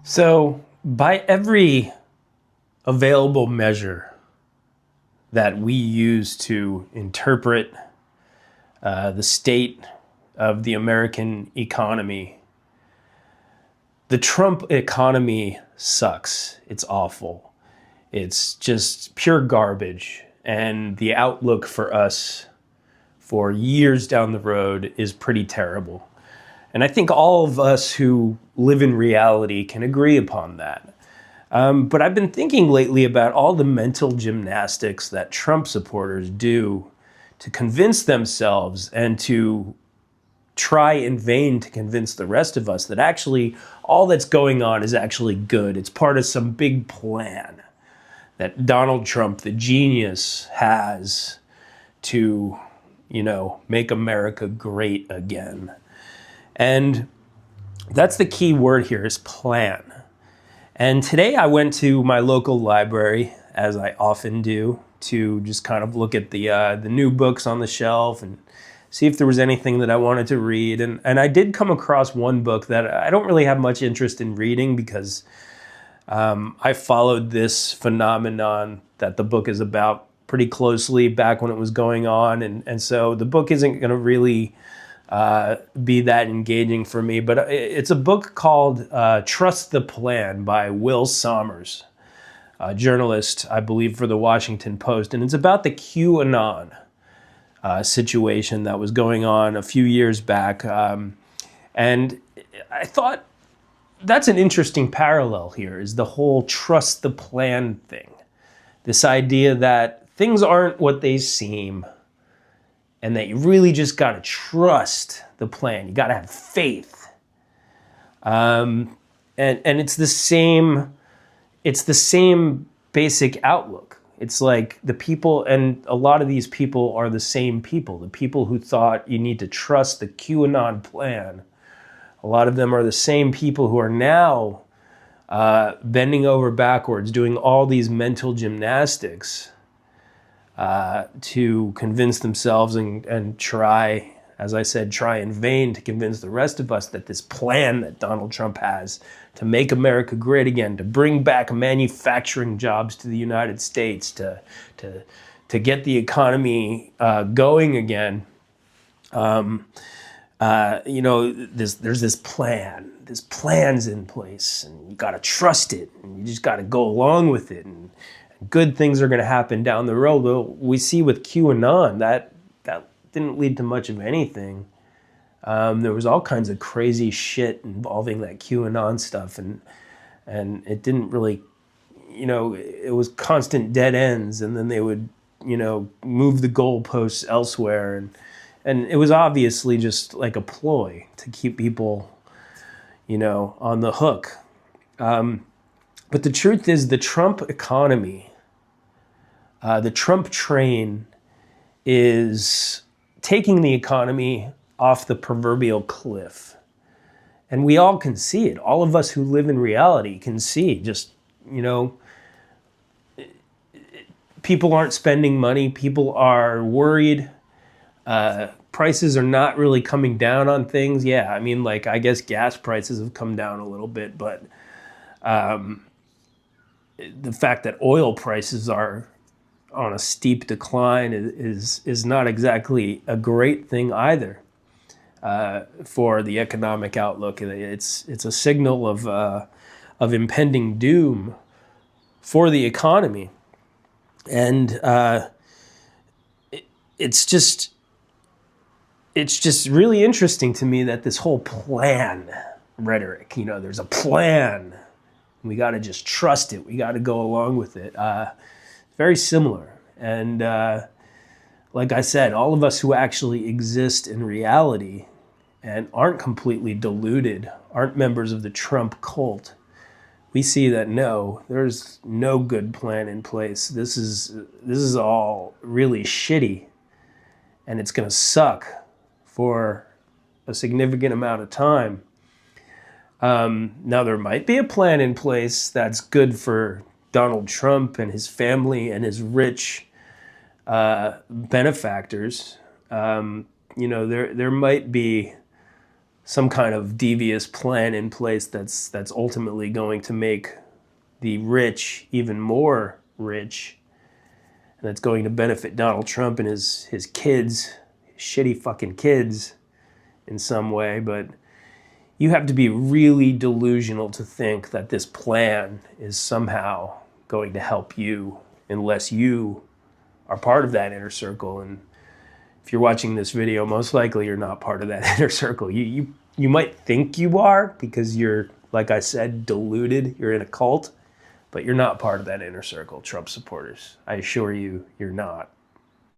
So, by every available measure that we use to interpret the state of the American economy, the Trump economy sucks. It's awful. It's just pure garbage. And the outlook for us for years down the road is pretty terrible. And I think all of us who live in reality can agree upon that. But I've been thinking lately about all the mental gymnastics that Trump supporters do to convince themselves and to try in vain to convince the rest of us that actually all that's going on is actually good. It's part of some big plan that Donald Trump, the genius, has to, make America great again. And that's the key word here is plan. And today I went to my local library, as I often do, to just kind of look at the new books on the shelf and see if there was anything that I wanted to read. And I did come across one book that I don't really have much interest in reading because I followed this phenomenon that the book is about pretty closely back when it was going on. And so the book isn't going to really be that engaging for me. But it's a book called Trust the Plan by Will Sommers, a journalist, I believe, for the Washington Post. And it's about the QAnon situation that was going on a few years back. And I thought that's an interesting parallel here is the whole trust the plan thing. This idea that things aren't what they seem and that you really just got to trust the plan. You got to have faith. And it's the same basic outlook. It's like the people, and a lot of these people are the same people. The people who thought you need to trust the QAnon plan. A lot of them are the same people who are now bending over backwards, doing all these mental gymnastics to convince themselves and try, as I said, try in vain to convince the rest of us that this plan that Donald Trump has to make America great again, to bring back manufacturing jobs to the United States, to get the economy going again. There's this plan. This plan's in place, and you got to trust it, and you just got to go along with it, and good things are going to happen down the road. But we see with QAnon that didn't lead to much of anything. There was all kinds of crazy shit involving that QAnon stuff, and it didn't really, it was constant dead ends, and then they would, move the goalposts elsewhere, and it was obviously just like a ploy to keep people, on the hook. But the truth is, the Trump economy, the Trump train is taking the economy off the proverbial cliff. And we all can see it. All of us who live in reality can see just, people aren't spending money. People are worried. Prices are not really coming down on things. Yeah, I mean, I guess gas prices have come down a little bit, but the fact that oil prices are on a steep decline is not exactly a great thing either for the economic outlook. It's a signal of impending doom for the economy, and it's just really interesting to me that this whole plan rhetoric, there's a plan. We got to just trust it. We got to go along with it. Very similar. And like I said, all of us who actually exist in reality and aren't completely deluded, aren't members of the Trump cult, we see that no, there's no good plan in place. This is all really shitty, and it's going to suck for a significant amount of time. Now, there might be a plan in place that's good for Donald Trump and his family and his rich benefactors. There might be some kind of devious plan in place that's ultimately going to make the rich even more rich, and that's going to benefit Donald Trump and his kids, his shitty fucking kids, in some way. But you have to be really delusional to think that this plan is somehow going to help you, unless you are part of that inner circle. And if you're watching this video, most likely you're not part of that inner circle. You might think you are because you're, like I said, deluded. You're in a cult, but you're not part of that inner circle, Trump supporters. I assure you, you're not.